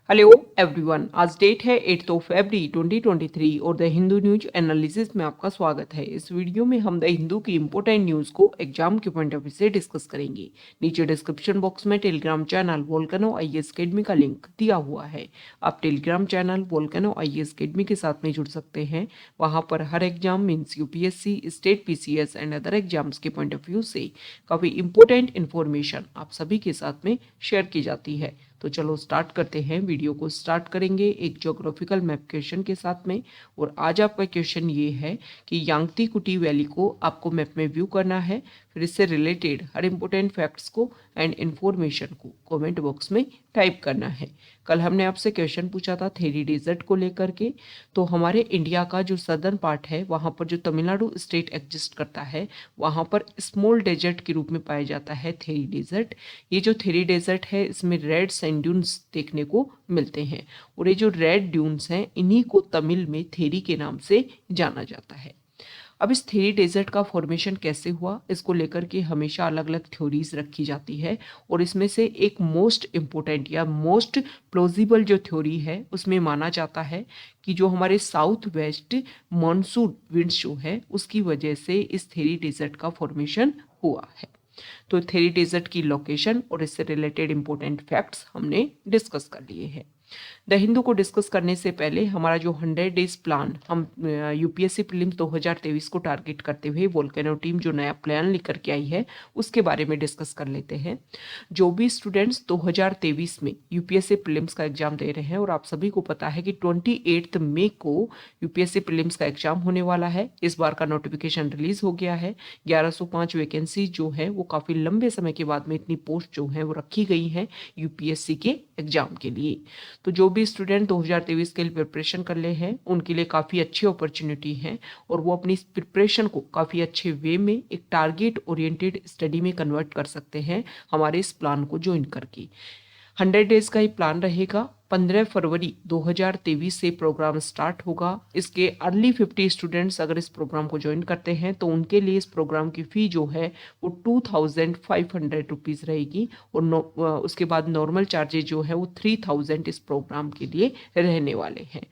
Hello everyone, आज date है 8 फरवरी 2023 और द हिंदू न्यूज एनालिसिस में आपका स्वागत है। इस वीडियो में हम द हिंदू की इंपॉर्टेंट न्यूज को एग्जाम के पॉइंट ऑफ व्यू से डिस्कस करेंगे। नीचे डिस्क्रिप्शन बॉक्स में Telegram channel Volcano IAS Academy का लिंक दिया हुआ है। आप Telegram channel Volcano IAS Academy के साथ में जुड़ सकते हैं। वहाँ पर हर exam means UPSC, state PCS and other exams के पॉइंट ऑफ व्यू से काफ़ी इंपॉर्टेंट इन्फॉर्मेशन आप सभी के साथ में शेयर की जाती है। तो चलो स्टार्ट करते हैं। वीडियो को स्टार्ट करेंगे एक ज्योग्राफिकल मैप क्वेश्चन के साथ में। और आज आपका क्वेश्चन ये है कि यांगती कुटी वैली को आपको मैप में व्यू करना है। फिर इससे रिलेटेड हर इंपॉर्टेंट फैक्ट्स को एंड इन्फॉर्मेशन को कमेंट बॉक्स में टाइप करना है। कल हमने आपसे क्वेश्चन पूछा था थेरी डेजर्ट को लेकर के। तो हमारे इंडिया का जो सदर्न पार्ट है वहाँ पर जो तमिलनाडु स्टेट एग्जिस्ट करता है वहाँ पर स्मॉल डेजर्ट के रूप में पाया जाता है थेरी डेजर्ट। ये जो थेरी डेजर्ट है इसमें रेड सैंड ड्यून्स देखने को मिलते हैं और ये जो रेड ड्यून्स हैं इन्हीं को तमिल में थेरी के नाम से जाना जाता है। अब इस थेरी डेजर्ट का फॉर्मेशन कैसे हुआ इसको लेकर के हमेशा अलग अलग थ्योरीज रखी जाती है और इसमें से एक मोस्ट इम्पोर्टेंट या मोस्ट प्लॉजिबल जो थ्योरी है उसमें माना जाता है कि जो हमारे साउथ वेस्ट मॉनसून विंड्स जो है उसकी वजह से इस थेरी डेजर्ट का फॉर्मेशन हुआ है। तो थेरी डेजर्ट की लोकेशन और इससे रिलेटेड इंपॉर्टेंट फैक्ट्स हमने डिस्कस कर लिए हैं। द हिंदू को डिस्कस करने से पहले हमारा जो 100 डेज प्लान हम यूपीएससी प्रीलिम्स 2023 को टारगेट करते हुए वोल्केनो टीम जो नया प्लान लेकर के आई है उसके बारे में डिस्कस कर लेते हैं। जो भी स्टूडेंट्स 2023 में यूपीएससी प्रीलिम्स का एग्जाम दे रहे हैं और आप सभी को पता है कि 28 मई को यूपीएससी प्रीलिम्स का एग्जाम होने वाला है। इस बार का नोटिफिकेशन रिलीज हो गया है। 1105 वैकेंसी जो है वो काफ़ी लंबे समय के बाद में इतनी पोस्ट जो है वो रखी गई हैं यूपीएससी के एग्जाम के लिए। तो जो भी स्टूडेंट 2023 के लिए प्रिपरेशन कर ले हैं उनके लिए काफ़ी अच्छी अपॉर्चुनिटी है और वो अपनी प्रिपरेशन को काफ़ी अच्छे वे में एक टारगेट ओरिएंटेड स्टडी में कन्वर्ट कर सकते हैं हमारे इस प्लान को ज्वाइन करके। 100 डेज का ये प्लान रहेगा। 15 फरवरी 2023 से प्रोग्राम स्टार्ट होगा। इसके अर्ली 50 स्टूडेंट्स अगर इस प्रोग्राम को ज्वाइन करते हैं तो उनके लिए इस प्रोग्राम की फ़ी जो है वो 2500 रुपीज़ रहेगी और उसके बाद नॉर्मल चार्जेज जो है वो 3000 इस प्रोग्राम के लिए रहने वाले हैं।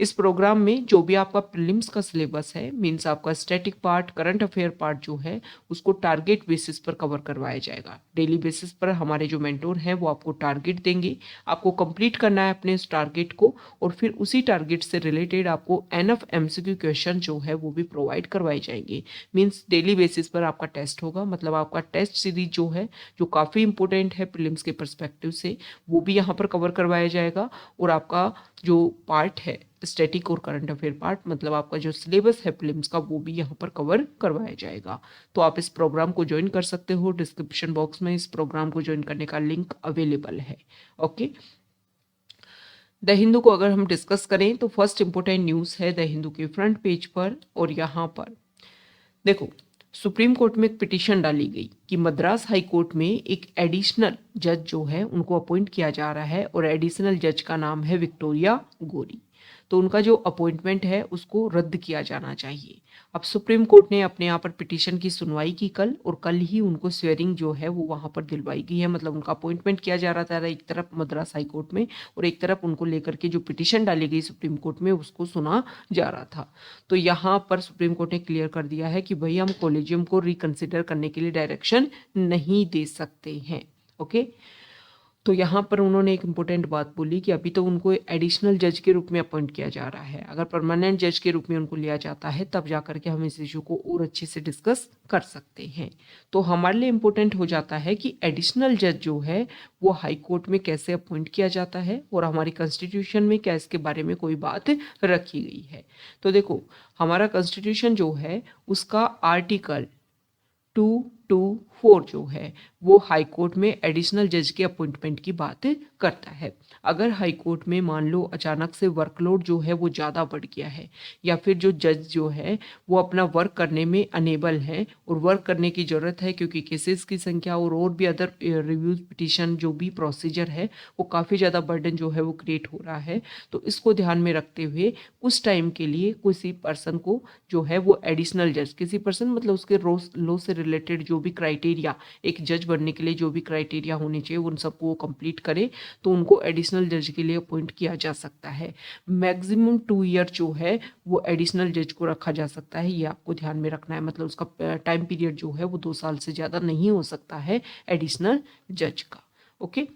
इस प्रोग्राम में जो भी आपका प्रीलिम्स का सिलेबस है मीन्स आपका static part, current affair part जो है उसको टारगेट बेसिस पर कवर करवाया जाएगा। डेली बेसिस पर हमारे जो मेंटोर हैं वो आपको टारगेट देंगे, आपको कंप्लीट करना है अपने इस टारगेट को और फिर उसी टारगेट से रिलेटेड आपको एनएफ एमसीक्यू क्वेश्चन जो है वो भी प्रोवाइड करवाए जाएंगे। मीन्स डेली बेसिस पर आपका टेस्ट होगा, मतलब आपका टेस्ट सीरीज जो है जो काफ़ी इंपॉर्टेंट है प्रीलिम्स के पर्सपेक्टिव से वो भी यहाँ पर कवर करवाया जाएगा। और आपका जो पार्ट है स्टैटिक और करंट अफेयर पार्ट, मतलब आपका जो सिलेबस है प्रीलिम्स का वो भी यहाँ पर कवर करवाया जाएगा। तो आप इस प्रोग्राम को ज्वाइन कर सकते हो। डिस्क्रिप्शन बॉक्स में इस प्रोग्राम को ज्वाइन करने का लिंक अवेलेबल है। ओके, द हिंदू को अगर हम डिस्कस करें तो फर्स्ट इंपॉर्टेंट न्यूज़ है द हिंदू के फ्रंट पेज पर और यहाँ पर देखो सुप्रीम कोर्ट में एक पिटीशन डाली गई कि मद्रास हाई कोर्ट में एक एडिशनल जज जो है उनको अपॉइंट किया जा रहा है और एडिशनल जज का नाम है विक्टोरिया गोरी। तो उनका जो अपॉइंटमेंट है उसको रद्द किया जाना चाहिए। अब सुप्रीम कोर्ट ने अपने यहाँ पर पिटीशन की सुनवाई की कल और कल ही उनको स्वेरिंग जो है वो वहाँ पर दिलवाई गई है, मतलब उनका अपॉइंटमेंट किया जा रहा था एक तरफ मद्रास हाई कोर्ट में और एक तरफ उनको लेकर के जो पिटीशन डाली गई सुप्रीम कोर्ट में उसको सुना जा रहा था। तो यहाँ पर सुप्रीम कोर्ट ने क्लियर कर दिया है कि भाई हम कॉलेजियम को रिकंसिडर करने के लिए डायरेक्शन नहीं दे सकते हैं। ओके, तो यहाँ पर उन्होंने एक इम्पोर्टेंट बात बोली कि अभी तो उनको एडिशनल जज के रूप में अपॉइंट किया जा रहा है, अगर परमानेंट जज के रूप में उनको लिया जाता है तब जा करके हम इस इशू को और अच्छे से डिस्कस कर सकते हैं। तो हमारे लिए इम्पोर्टेंट हो जाता है कि एडिशनल जज जो है वो हाई कोर्ट में कैसे अपॉइंट किया जाता है और हमारी कॉन्स्टिट्यूशन में क्या इसके बारे में कोई बात रखी गई है। तो देखो हमारा कॉन्स्टिट्यूशन जो है उसका आर्टिकल 224 जो है वो हाई कोर्ट में एडिशनल जज के अपॉइंटमेंट की बात करता है। अगर हाई कोर्ट में मान लो अचानक से वर्कलोड जो है वो ज़्यादा बढ़ गया है या फिर जो जज जो है वो अपना वर्क करने में अनेबल है और वर्क करने की ज़रूरत है क्योंकि केसेस की संख्या और भी अदर रिव्यूज पिटीशन जो भी प्रोसीजर है वो काफ़ी ज़्यादा बर्डन जो है वो क्रिएट हो रहा है, तो इसको ध्यान में रखते हुए उस टाइम के लिए किसी पर्सन को जो है वो एडिशनल जज, किसी पर्सन मतलब उसके लो से रिलेटेड जो भी क्राइटेरिया क्राइटेरिया, एक जज बनने के लिए जो भी क्राइटेरिया होने चाहिए उन सबको वो कंप्लीट करे तो उनको एडिशनल जज के लिए अपॉइंट किया जा सकता है। मैक्सिमम 2 ईयर जो है वो एडिशनल जज को रखा जा सकता है, ये आपको ध्यान में रखना है। मतलब उसका टाइम पीरियड जो है वो 2 साल से ज़्यादा नहीं हो सकता है एडिशनल जज का। ओके,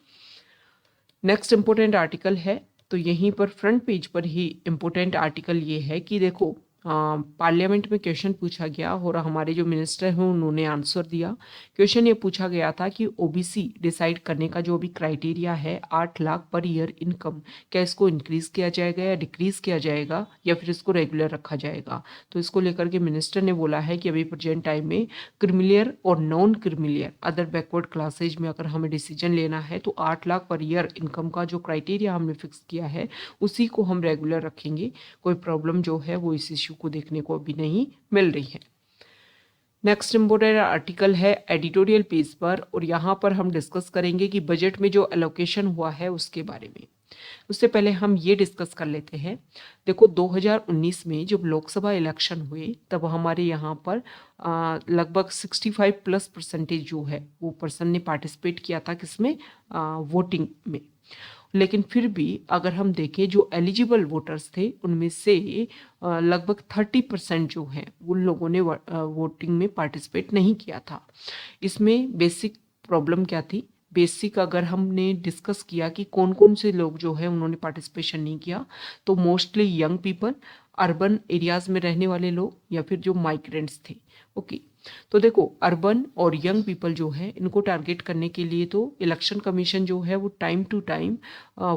नेक्स्ट इम्पोर्टेंट आर्टिकल है, तो यहीं पर फ्रंट पेज पर ही इम्पोर्टेंट आर्टिकल ये है कि देखो पार्लियामेंट में क्वेश्चन पूछा गया और हमारे जो मिनिस्टर हैं उन्होंने आंसर दिया। क्वेश्चन ये पूछा गया था कि ओबीसी डिसाइड करने का जो भी क्राइटेरिया है 8 लाख पर ईयर इनकम, क्या इसको इंक्रीज किया जाएगा या डिक्रीज किया जाएगा या फिर इसको रेगुलर रखा जाएगा। तो इसको लेकर के मिनिस्टर ने बोला है कि अभी प्रेजेंट टाइम में क्रिमिलियर और non creamy layer other backward classes में अगर हमें डिसीजन लेना है तो 8 लाख पर ईयर इनकम का जो क्राइटेरिया हमने फिक्स किया है उसी को हम रेगुलर रखेंगे। कोई प्रॉब्लम जो है वो इस इश्यू को देखने को अभी नहीं मिल रही है। नेक्स्ट इम्पोर्टेंट आर्टिकल है एडिटोरियल पेज पर, और यहाँ पर हम डिस्कस करेंगे कि बजट में जो एलोकेशन हुआ है उसके बारे में। उससे पहले हम ये डिस्कस कर लेते हैं। देखो 2019 में जब लोकसभा इलेक्शन हुए तब हमारे यहाँ पर लगभग 65+ % जो है वो पर्सन ने पार्टिसिपेट किया था किसमें, वोटिंग में। लेकिन फिर भी अगर हम देखें जो एलिजिबल वोटर्स थे उनमें से लगभग 30% जो हैं उन लोगों ने वोटिंग में पार्टिसिपेट नहीं किया था। इसमें बेसिक प्रॉब्लम क्या थी, बेसिक अगर हमने डिस्कस किया कि कौन कौन से लोग जो है उन्होंने पार्टिसिपेशन नहीं किया, तो mostly young people, urban areas में रहने वाले लोग या फिर जो माइग्रेंट्स थे। ओके, तो देखो अर्बन और यंग पीपल जो है इनको टारगेट करने के लिए तो इलेक्शन कमीशन जो है वो टाइम टू टाइम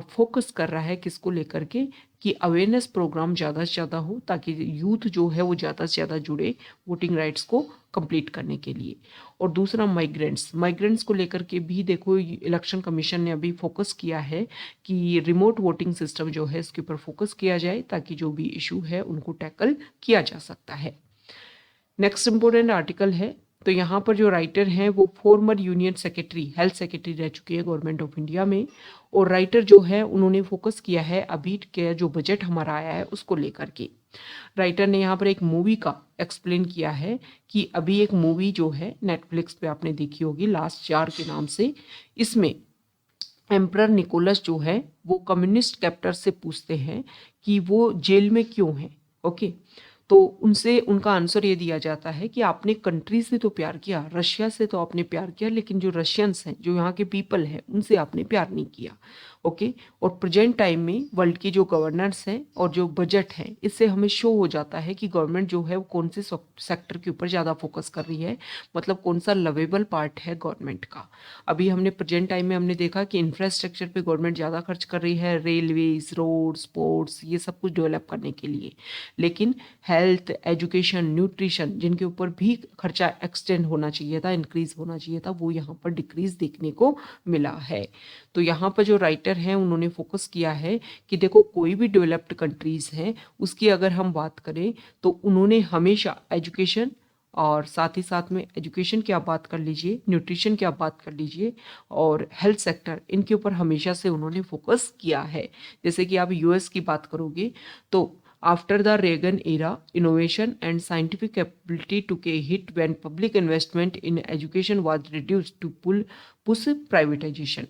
फोकस कर रहा है किसको लेकर के, कि अवेयरनेस प्रोग्राम ज़्यादा से ज़्यादा हो ताकि यूथ जो है वो ज़्यादा से ज़्यादा जुड़े वोटिंग राइट्स को कंप्लीट करने के लिए। और दूसरा माइग्रेंट्स को लेकर के भी देखो इलेक्शन कमीशन ने अभी फोकस किया है कि रिमोट वोटिंग सिस्टम जो है इसके ऊपर फोकस किया जाए ताकि जो भी इशू है उनको टैकल किया जा सकता है। नेक्स्ट इम्पोर्टेंट आर्टिकल है, तो यहाँ पर जो राइटर हैं वो former union secretary, health secretary रह चुके हैं गवर्नमेंट ऑफ इंडिया में, और राइटर जो है उन्होंने फोकस किया है अभी के जो बजट हमारा आया है उसको लेकर के। राइटर ने यहाँ पर एक मूवी का एक्सप्लेन किया है कि अभी एक मूवी जो है नेटफ्लिक्स पे आपने देखी होगी लास्ट 4 के नाम से, इसमें एम्परर निकोलस जो है वो कम्युनिस्ट कैप्टर से पूछते हैं कि वो जेल में क्यों है। ओके, तो उनसे उनका आंसर ये दिया जाता है कि आपने कंट्री से तो प्यार किया, रशिया से तो आपने प्यार किया, लेकिन जो रशियंस हैं जो यहाँ के पीपल हैं उनसे आपने प्यार नहीं किया। ओके, और प्रेजेंट टाइम में वर्ल्ड की जो गवर्नेंस हैं और जो बजट है इससे हमें शो हो जाता है कि गवर्नमेंट जो है वो कौन से सेक्टर के ऊपर ज़्यादा फोकस कर रही है, मतलब कौन सा लवेबल पार्ट है गवर्नमेंट का। अभी हमने प्रेजेंट टाइम में हमने देखा कि इंफ्रास्ट्रक्चर पे गवर्नमेंट ज़्यादा खर्च कर रही है, रेलवेज, रोड, स्पोर्ट्स, ये सब कुछ डेवलप करने के लिए, लेकिन हेल्थ, एजुकेशन, न्यूट्रिशन जिनके ऊपर भी खर्चा एक्सटेंड होना चाहिए था, इंक्रीज होना चाहिए था, वो यहाँ पर डिक्रीज देखने को मिला है। तो यहाँ पर जो राइटर हैं उन्होंने फोकस किया है कि देखो कोई भी डेवलप्ड कंट्रीज हैं उसकी अगर हम बात करें तो उन्होंने हमेशा एजुकेशन, और साथ ही साथ में एजुकेशन की आप बात कर लीजिए, न्यूट्रिशन की आप बात कर लीजिए, और हेल्थ सेक्टर, इनके ऊपर हमेशा से उन्होंने फोकस किया है। जैसे कि आप यूएस की बात करोगे तो after the Reagan era, innovation and scientific capability took a hit when public investment in education was reduced to push privatization.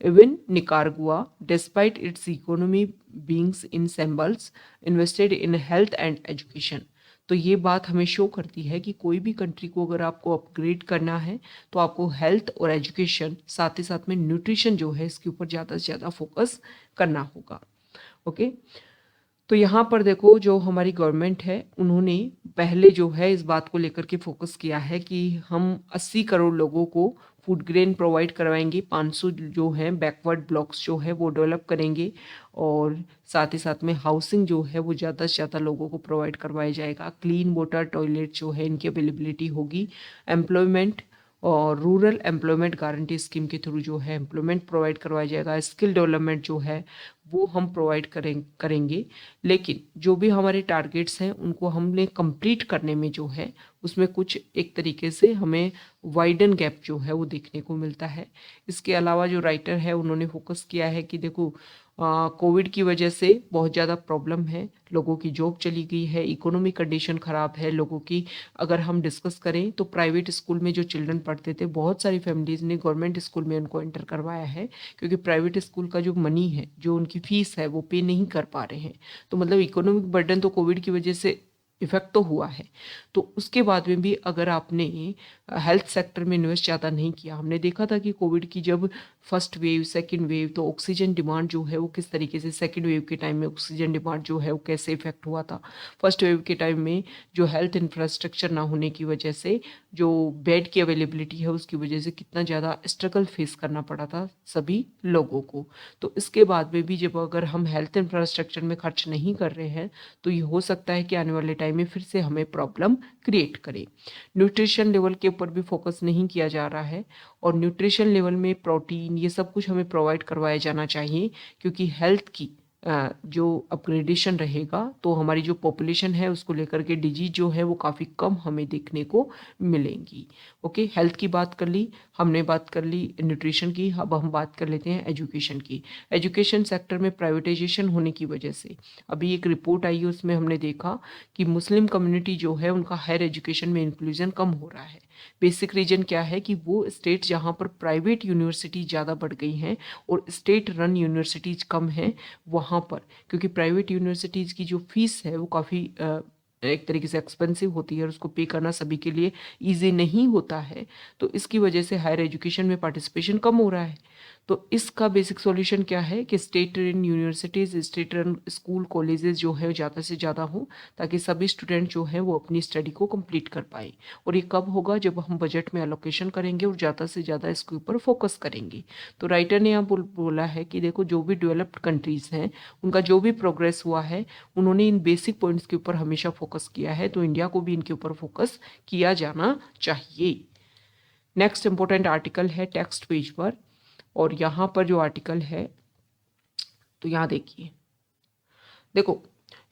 Even Nicaragua, despite its economy being in shambles, invested in health and education. तो ये बात हमें show करती है कि कोई भी country को अगर आपको अपग्रेड करना है तो आपको हेल्थ और एजुकेशन, साथ ही साथ में न्यूट्रिशन जो है इसके ऊपर ज़्यादा से ज़्यादा फोकस करना होगा। ओके, तो यहाँ पर देखो जो हमारी गवर्नमेंट है उन्होंने पहले जो है इस बात को लेकर के फोकस किया है कि हम 80 करोड़ लोगों को फूड ग्रेन प्रोवाइड करवाएंगे, 500 जो है बैकवर्ड ब्लॉक्स जो है वो डेवलप करेंगे, और साथ ही साथ में हाउसिंग जो है वो ज़्यादा से ज़्यादा लोगों को प्रोवाइड करवाया जाएगा, क्लीन वाटर, टॉयलेट जो है इनकी अवेलेबिलिटी होगी, एम्प्लॉयमेंट और रूरल एम्प्लॉयमेंट गारंटी स्कीम के थ्रू जो है एम्प्लॉयमेंट प्रोवाइड करवाया जाएगा, स्किल डेवलपमेंट जो है वो हम प्रोवाइड करेंगे। लेकिन जो भी हमारे टारगेट्स हैं उनको हमने कंप्लीट करने में जो है उसमें कुछ एक तरीके से हमें वाइडन गैप जो है वो देखने को मिलता है। इसके अलावा जो राइटर है उन्होंने फोकस किया है कि देखो कोविड की वजह से बहुत ज़्यादा प्रॉब्लम है, लोगों की जॉब चली गई है, इकोनॉमिक कंडीशन ख़राब है लोगों की। अगर हम डिस्कस करें तो प्राइवेट स्कूल में जो चिल्ड्रन पढ़ते थे, बहुत सारी फैमिलीज़ ने गवर्नमेंट स्कूल में उनको एंटर करवाया है, क्योंकि प्राइवेट स्कूल का जो मनी है, जो उनकी फ़ीस है, वो पे नहीं कर पा रहे हैं। तो मतलब इकोनॉमिक बर्डन तो कोविड की वजह से इफेक्ट तो हुआ है। तो उसके बाद में भी अगर आपने हेल्थ सेक्टर में इन्वेस्ट ज़्यादा नहीं किया, हमने देखा था कि कोविड की जब फर्स्ट वेव, सेकंड वेव, तो ऑक्सीजन डिमांड जो है वो किस तरीके से, सेकंड वेव के टाइम में ऑक्सीजन डिमांड जो है वो कैसे इफेक्ट हुआ था। फर्स्ट वेव के टाइम में जो हेल्थ इंफ्रास्ट्रक्चर ना होने की वजह से, जो बेड की अवेलेबिलिटी है उसकी वजह से कितना ज़्यादा स्ट्रगल फेस करना पड़ा था सभी लोगों को। तो इसके बाद में भी जब अगर हम हेल्थ इंफ्रास्ट्रक्चर में खर्च नहीं कर रहे हैं तो ये हो सकता है कि आने वाले टाइम में फिर से हमें प्रॉब्लम क्रिएट करे। न्यूट्रिशन लेवल के ऊपर भी फोकस नहीं किया जा रहा है, और न्यूट्रिशन लेवल में प्रोटीन ये सब कुछ हमें प्रोवाइड करवाया जाना चाहिए, क्योंकि हेल्थ की जो अपग्रेडेशन रहेगा तो हमारी जो पॉपुलेशन है उसको लेकर के डिजीज जो है वो काफ़ी कम हमें देखने को मिलेंगी। ओके, हेल्थ की बात कर ली, हमने बात कर ली न्यूट्रिशन की, अब हम बात कर लेते हैं एजुकेशन की। एजुकेशन सेक्टर में प्राइवेटाइजेशन होने की वजह से अभी एक रिपोर्ट आई है, उसमें हमने देखा कि मुस्लिम कम्युनिटी जो है उनका हायर एजुकेशन में इंक्लूजन कम हो रहा है। बेसिक रीजन क्या है कि वो स्टेट जहाँ पर प्राइवेट यूनिवर्सिटी ज़्यादा बढ़ गई हैं और स्टेट रन यूनिवर्सिटीज़ कम हैं, वहाँ पर क्योंकि प्राइवेट यूनिवर्सिटीज़ की जो फीस है वो काफ़ी एक तरीके से एक्सपेंसिव होती है और उसको पे करना सभी के लिए ईजी नहीं होता है। तो इसकी वजह से हायर एजुकेशन में पार्टिसिपेशन कम हो रहा है। तो इसका बेसिक सॉल्यूशन क्या है कि state run universities, state run school colleges जो है ज़्यादा से ज़्यादा हो, ताकि सभी स्टूडेंट जो है वो अपनी स्टडी को कंप्लीट कर पाए। और ये कब होगा, जब हम बजट में एलोकेशन करेंगे और ज़्यादा से ज़्यादा इसके ऊपर फोकस करेंगे। तो राइटर ने यहाँ बोला है कि देखो जो भी डेवलप्ड कंट्रीज़ हैं उनका जो भी प्रोग्रेस हुआ है उन्होंने इन बेसिक पॉइंट्स के ऊपर हमेशा फोकस किया है, तो इंडिया को भी इनके ऊपर फोकस किया जाना चाहिए। नेक्स्ट इंपॉर्टेंट आर्टिकल है टेक्स्ट पेज पर, और यहाँ पर जो आर्टिकल है तो यहाँ देखिए, देखो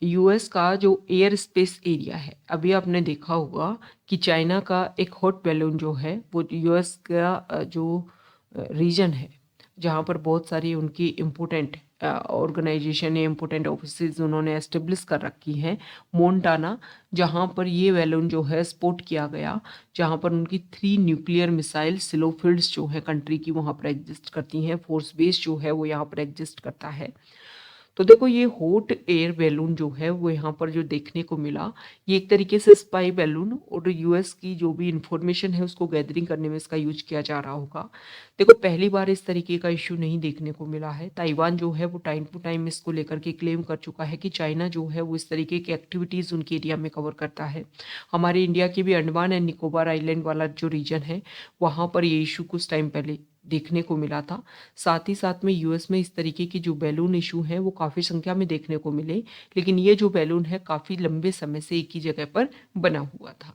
यूएस का जो एयर स्पेस एरिया है, अभी आपने देखा होगा कि चाइना का एक हॉट बैलून जो है वो यूएस का जो रीजन है जहाँ पर बहुत सारी उनकी इम्पोर्टेंट ऑर्गेनाइजेशन या इम्पोर्टेंट ऑफिसेज उन्होंने एस्टेब्लिश कर रखी हैं, मोन्टाना, जहाँ पर ये बैलून जो है स्पोर्ट किया गया, जहाँ पर उनकी 3 न्यूक्लियर मिसाइल सिलो फील्ड्स जो है कंट्री की वहाँ पर एग्जिस्ट करती हैं, फोर्स बेस जो है वो यहाँ पर एग्जिस्ट करता है। तो देखो ये हॉट एयर बैलून जो है वो यहाँ पर जो देखने को मिला, ये एक तरीके से स्पाई बैलून और यूएस की जो भी इंफॉर्मेशन है उसको गैदरिंग करने में इसका यूज किया जा रहा होगा। देखो पहली बार इस तरीके का इश्यू नहीं देखने को मिला है। ताइवान जो है वो टाइम टू टाइम इसको लेकर के क्लेम कर चुका है कि चाइना जो है वो इस तरीके की एक्टिविटीज़ उनके एरिया में कवर करता है। हमारे इंडिया के भी अंडमान एंड निकोबार आइलैंड वाला जो रीजन है वहाँ पर ये इशू कुछ टाइम पहले देखने को मिला था। साथ ही साथ में यूएस में इस तरीके की जो बैलून इशू है वो काफ़ी संख्या में देखने को मिले, लेकिन ये जो बैलून है काफ़ी लंबे समय से एक ही जगह पर बना हुआ था।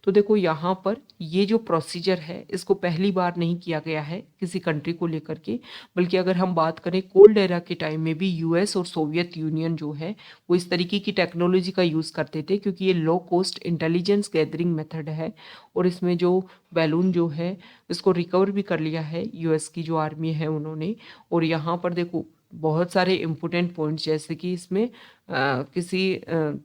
तो देखो यहाँ पर ये जो प्रोसीजर है इसको पहली बार नहीं किया गया है किसी कंट्री को लेकर के, बल्कि अगर हम बात करें कोल्ड एरा के टाइम में भी यूएस और सोवियत यूनियन जो है वो इस तरीके की टेक्नोलॉजी का यूज़ करते थे, क्योंकि ये low cost intelligence gathering method है। और इसमें जो बैलून जो है इसको रिकवर भी कर लिया है यूएस की जो आर्मी है उन्होंने। और यहाँ पर देखो बहुत सारे इम्पोर्टेंट पॉइंट्स, जैसे कि इसमें किसी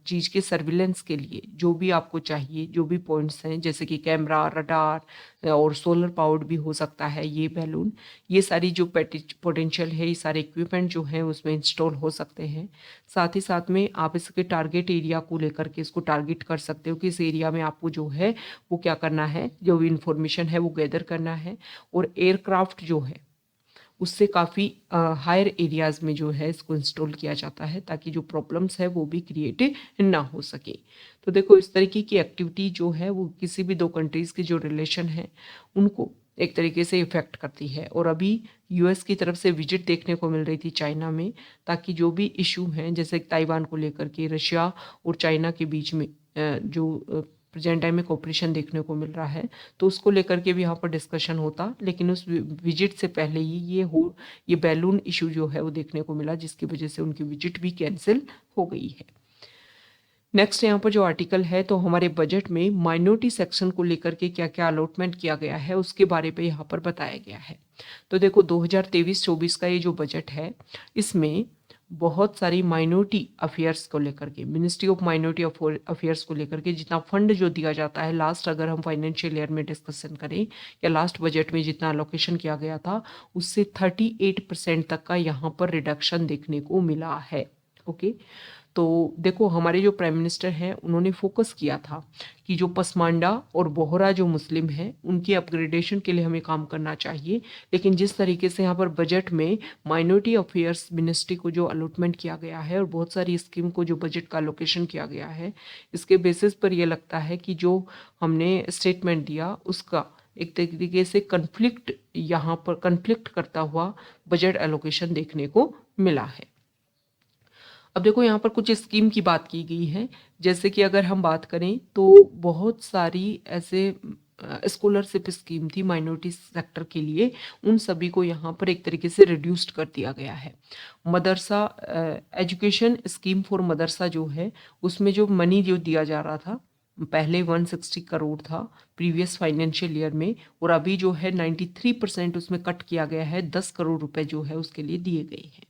चीज़ के सर्विलेंस के लिए जो भी आपको चाहिए, जो भी पॉइंट्स हैं जैसे कि कैमरा, रडार और सोलर पावर्ड भी हो सकता है ये बैलून, ये सारी जो पोटेंशियल है, ये सारे इक्विपमेंट जो हैं उसमें इंस्टॉल हो सकते हैं। साथ ही साथ में आप इसके टारगेट एरिया को लेकर के इसको टारगेट कर सकते हो कि इस एरिया में आपको जो है वो क्या करना है, जो भी इंफॉर्मेशन है वो गैदर करना है। और एयरक्राफ्ट जो है उससे काफ़ी हायर एरियाज़ में जो है इसको इंस्टॉल किया जाता है, ताकि जो प्रॉब्लम्स है वो भी क्रिएट ना हो सके। तो देखो इस तरीके की एक्टिविटी जो है वो किसी भी दो कंट्रीज़ के जो रिलेशन है उनको एक तरीके से इफेक्ट करती है। और अभी यूएस की तरफ से विजिट देखने को मिल रही थी चाइना में, ताकि जो भी इशू हैं जैसे ताइवान को लेकर के रशिया और चाइना के बीच में जो प्रेजेंट टाइम में कॉपरेशन देखने को मिल रहा है, तो उसको लेकर के भी यहाँ पर डिस्कशन होता, लेकिन उस विजिट से पहले ही ये बैलून इशू जो है वो देखने को मिला, जिसकी वजह से उनकी विजिट भी कैंसिल हो गई है। नेक्स्ट यहाँ पर जो आर्टिकल है, तो हमारे बजट में माइनॉरिटी सेक्शन को लेकर के क्या क्या अलॉटमेंट किया गया है उसके बारे में यहाँ पर बताया गया है। तो देखो 2023-24 का ये जो बजट है, इसमें बहुत सारी माइनॉरिटी अफेयर्स को लेकर के, मिनिस्ट्री ऑफ माइनॉरिटी अफेयर्स को लेकर के जितना फंड जो दिया जाता है, लास्ट अगर हम फाइनेंशियल ईयर में डिस्कशन करें या लास्ट बजट में जितना अलोकेशन किया गया था, उससे 38% तक का यहाँ पर रिडक्शन देखने को मिला है। ओके, तो देखो हमारे जो प्राइम मिनिस्टर हैं उन्होंने फोकस किया था कि जो पसमांडा और बोहरा जो मुस्लिम हैं उनकी अपग्रेडेशन के लिए हमें काम करना चाहिए, लेकिन जिस तरीके से यहाँ पर बजट में माइनॉरिटी अफेयर्स मिनिस्ट्री को जो अलॉटमेंट किया गया है और बहुत सारी स्कीम को जो बजट का अलोकेशन किया गया है, इसके बेसिस पर यह लगता है कि जो हमने स्टेटमेंट दिया उसका एक तरीके से यहाँ पर कन्फ्लिक्ट करता हुआ बजट एलोकेशन देखने को मिला है। अब देखो यहाँ पर कुछ स्कीम की बात की गई है, जैसे कि अगर हम बात करें तो बहुत सारी ऐसे स्कॉलरशिप स्कीम थी माइनॉरिटी सेक्टर के लिए, उन सभी को यहाँ पर एक तरीके से रिड्यूस्ड कर दिया गया है। मदरसा एजुकेशन स्कीम फॉर मदरसा जो है, उसमें जो मनी जो दिया जा रहा था पहले 160 करोड़ था प्रीवियस फाइनेंशियल ईयर में, और अभी जो है 93% उसमें कट किया गया है, 10 करोड़ रुपए जो है उसके लिए दिए गए हैं।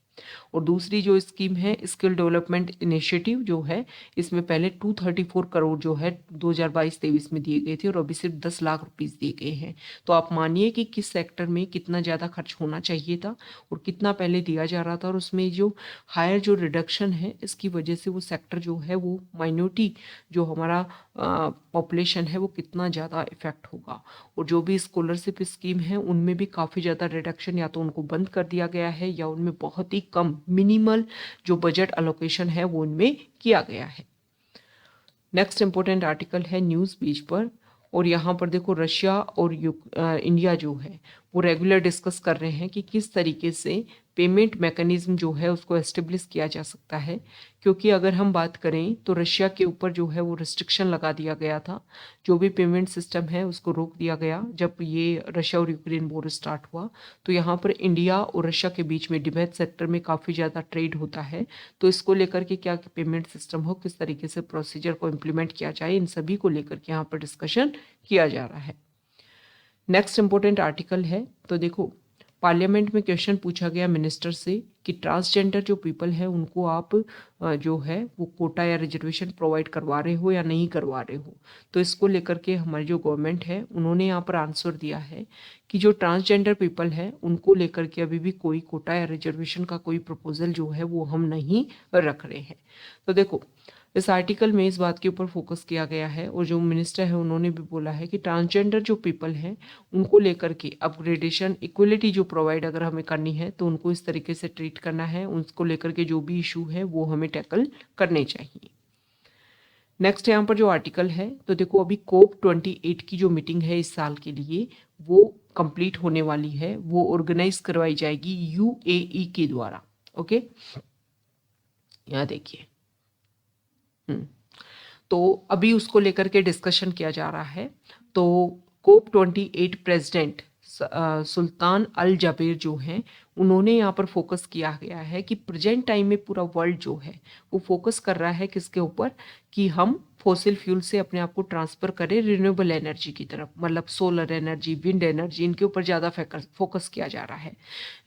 और दूसरी जो स्कीम है स्किल डेवलपमेंट इनिशिएटिव जो है, इसमें पहले 234 करोड़ जो है 2022-23 में दिए गए थे और अभी सिर्फ 10 लाख रुपीस दिए गए हैं। तो आप मानिए कि किस सेक्टर में कितना ज़्यादा खर्च होना चाहिए था और कितना पहले दिया जा रहा था, और उसमें जो हायर जो रिडक्शन है इसकी वजह से वो सेक्टर जो है वो माइनॉरिटी जो हमारा पॉपुलेशन है वो कितना ज़्यादा इफेक्ट होगा। और जो भी स्कॉलरशिप स्कीम है उनमें भी काफ़ी ज़्यादा रिडक्शन, या तो उनको बंद कर दिया गया है या उनमें बहुत ही कम मिनिमल जो बजट अलोकेशन है वो उनमें किया गया है। नेक्स्ट इंपॉर्टेंट आर्टिकल है न्यूज़ पेज पर, और यहाँ पर देखो रशिया और इंडिया जो है वो रेगुलर डिस्कस कर रहे हैं कि किस तरीके से पेमेंट मैकेनिज्म जो है उसको एस्टेब्लिश किया जा सकता है, क्योंकि अगर हम बात करें तो रशिया के ऊपर जो है वो रिस्ट्रिक्शन लगा दिया गया था, जो भी पेमेंट सिस्टम है उसको रोक दिया गया जब ये रशिया और यूक्रेन वॉर स्टार्ट हुआ। तो यहाँ पर इंडिया और रशिया के बीच में डिफेंस सेक्टर में काफ़ी ज़्यादा ट्रेड होता है, तो इसको लेकर के क्या पेमेंट सिस्टम हो, किस तरीके से प्रोसीजर को इम्प्लीमेंट किया जाए, इन सभी को लेकर के यहाँ पर डिस्कशन किया जा रहा है। नेक्स्ट इंपॉर्टेंट आर्टिकल है, तो देखो पार्लियामेंट में क्वेश्चन पूछा गया मिनिस्टर से कि ट्रांसजेंडर जो पीपल है उनको आप जो है वो कोटा या रिजर्वेशन प्रोवाइड करवा रहे हो या नहीं करवा रहे हो। तो इसको लेकर के हमारी जो गवर्नमेंट है उन्होंने यहाँ पर आंसर दिया है कि जो ट्रांसजेंडर पीपल है उनको लेकर के अभी भी कोई कोटा या रिजर्वेशन का कोई प्रपोजल जो है वो हम नहीं रख रहे हैं। तो देखो इस आर्टिकल में इस बात के ऊपर फोकस किया गया है, और जो मिनिस्टर है उन्होंने भी बोला है कि ट्रांसजेंडर जो पीपल हैं उनको लेकर के अपग्रेडेशन इक्वलिटी जो प्रोवाइड अगर हमें करनी है तो उनको इस तरीके से ट्रीट करना है, उनको लेकर के जो भी इशू है वो हमें टैकल करने चाहिए। नेक्स्ट यहाँ पर जो आर्टिकल है, तो देखो अभी COP28 की जो मीटिंग है इस साल के लिए वो कंप्लीट होने वाली है, वो ऑर्गेनाइज करवाई जाएगी UAE के द्वारा। ओके, यहाँ देखिए तो अभी उसको लेकर के डिस्कशन किया जा रहा है। तो COP28 प्रेसिडेंट सुल्तान अल जबेर जो हैं उन्होंने यहाँ पर फोकस किया गया है कि प्रेजेंट टाइम में पूरा वर्ल्ड जो है वो फोकस कर रहा है किसके ऊपर, कि हम फॉसिल फ्यूल से अपने आप को ट्रांसफर करें रिन्यूएबल एनर्जी की तरफ, मतलब सोलर एनर्जी, विंड एनर्जी, इनके ऊपर ज़्यादा फोकस किया जा रहा है।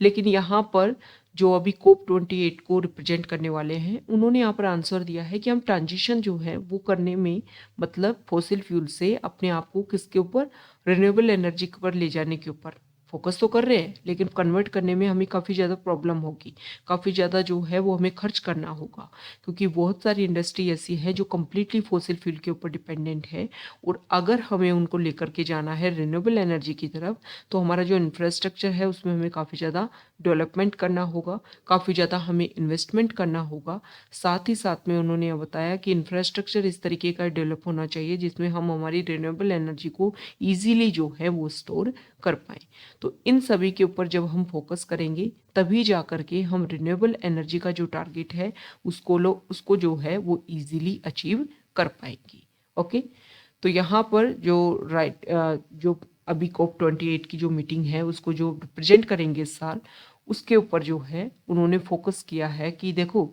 लेकिन यहाँ पर जो अभी COP28 को रिप्रेजेंट करने वाले हैं उन्होंने यहाँ पर आंसर दिया है कि हम ट्रांजिशन जो है वो करने में, मतलब फॉसिल फ्यूल से अपने आप को किसके ऊपर, रिन्यूएबल एनर्जी पर ले जाने के ऊपर फोकस तो कर रहे हैं, लेकिन कन्वर्ट करने में हमें काफ़ी ज़्यादा प्रॉब्लम होगी, काफ़ी ज़्यादा जो है वो हमें खर्च करना होगा, क्योंकि बहुत सारी इंडस्ट्री ऐसी है जो कम्प्लीटली फॉसिल फ्यूल के ऊपर डिपेंडेंट है। और अगर हमें उनको लेकर के जाना है रिन्यूएबल एनर्जी की तरफ, तो हमारा जो इंफ्रास्ट्रक्चर है उसमें हमें काफ़ी ज़्यादा डेवलपमेंट करना होगा, काफ़ी ज़्यादा हमें इन्वेस्टमेंट करना होगा। साथ ही साथ में उन्होंने यह बताया कि इंफ्रास्ट्रक्चर इस तरीके का डेवलप होना चाहिए जिसमें हम हमारी रिन्यूएबल एनर्जी को ईजीली जो है वो स्टोर कर पाएँ। तो इन सभी के ऊपर जब हम फोकस करेंगे तभी जा कर के हम रिन्यूएबल एनर्जी का जो टारगेट है उसको जो है वो इजीली अचीव कर पाएंगे। ओके, तो यहाँ पर जो अभी COP28 की जो मीटिंग है उसको जो रिप्रेजेंट करेंगे इस साल, उसके ऊपर जो है उन्होंने फोकस किया है कि देखो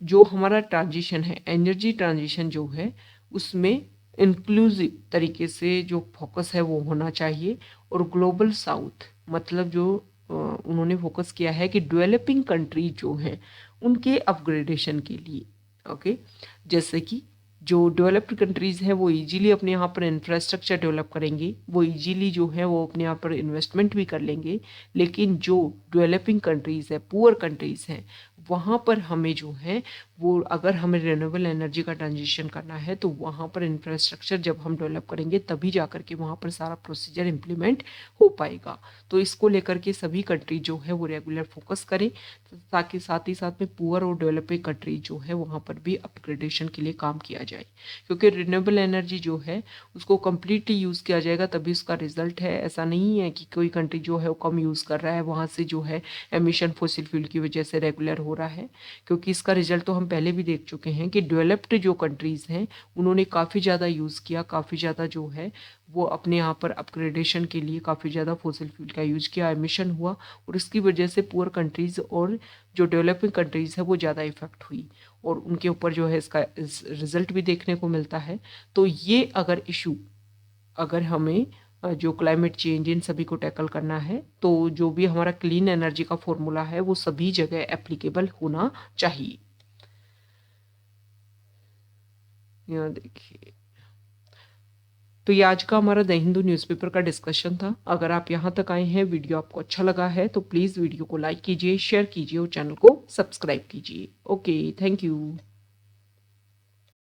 जो हमारा ट्रांजिशन है, एनर्जी ट्रांजिशन जो है उसमें इंक्लूसिव तरीके से जो फोकस है वो होना चाहिए। और ग्लोबल साउथ मतलब जो उन्होंने फोकस किया है कि डेवलपिंग कंट्री जो हैं उनके अपग्रेडेशन के लिए, ओके, जैसे कि जो डेवलप्ड कंट्रीज़ हैं वो इजीली अपने यहाँ पर इंफ्रास्ट्रक्चर डेवलप करेंगे, वो इजीली जो है वो अपने यहाँ पर इन्वेस्टमेंट भी कर लेंगे। लेकिन जो डेवलपिंग कंट्रीज़ है, पुअर कंट्रीज़ हैं, वहाँ पर हमें जो है वो अगर हमें रिन्यूएबल एनर्जी का ट्रांजिशन करना है तो वहाँ पर इंफ्रास्ट्रक्चर जब हम डेवलप करेंगे तभी जा कर के वहाँ पर सारा प्रोसीजर इम्प्लीमेंट हो पाएगा। तो इसको लेकर के सभी कंट्री जो है वो रेगुलर फोकस करें, ताकि साथ ही साथ में पुअर और डेवलपिंग कंट्री जो है वहाँ पर भी अपग्रेडेशन के लिए काम किया जाए। क्योंकि रिन्यूएबल एनर्जी जो है उसको कम्प्लीटली यूज़ किया जाएगा तभी उसका रिजल्ट है। ऐसा नहीं है कि कोई कंट्री जो है वो कम यूज़ कर रहा है, वहाँ से जो है एमिशन फॉसिल फ्यूल की वजह से रेगुलर हो रहा है। क्योंकि इसका रिजल्ट तो हम पहले भी देख चुके हैं कि डेवलप्ड जो कंट्रीज़ हैं उन्होंने काफ़ी ज़्यादा यूज़ किया, काफ़ी ज़्यादा जो है वो अपने यहाँ पर अपग्रेडेशन के लिए काफ़ी ज़्यादा फॉसिल फ्यूल का यूज किया, एमिशन हुआ, और इसकी वजह से पुअर कंट्रीज़ और जो डेवलपिंग कंट्रीज़ है वो ज़्यादा इफेक्ट हुई और उनके ऊपर जो है इसका रिजल्ट भी देखने को मिलता है। तो ये अगर इशू, अगर हमें जो क्लाइमेट चेंज इन सभी को टैकल करना है तो जो भी हमारा क्लीन एनर्जी का फॉर्मूला है वो सभी जगह एप्लीकेबल होना चाहिए। यहाँ देखिए, तो ये आज का हमारा द हिंदू न्यूज़पेपर का डिस्कशन था। अगर आप यहाँ तक आए हैं, वीडियो आपको अच्छा लगा है तो प्लीज़ वीडियो को लाइक कीजिए, शेयर कीजिए और चैनल को सब्सक्राइब कीजिए। Okay, thank you.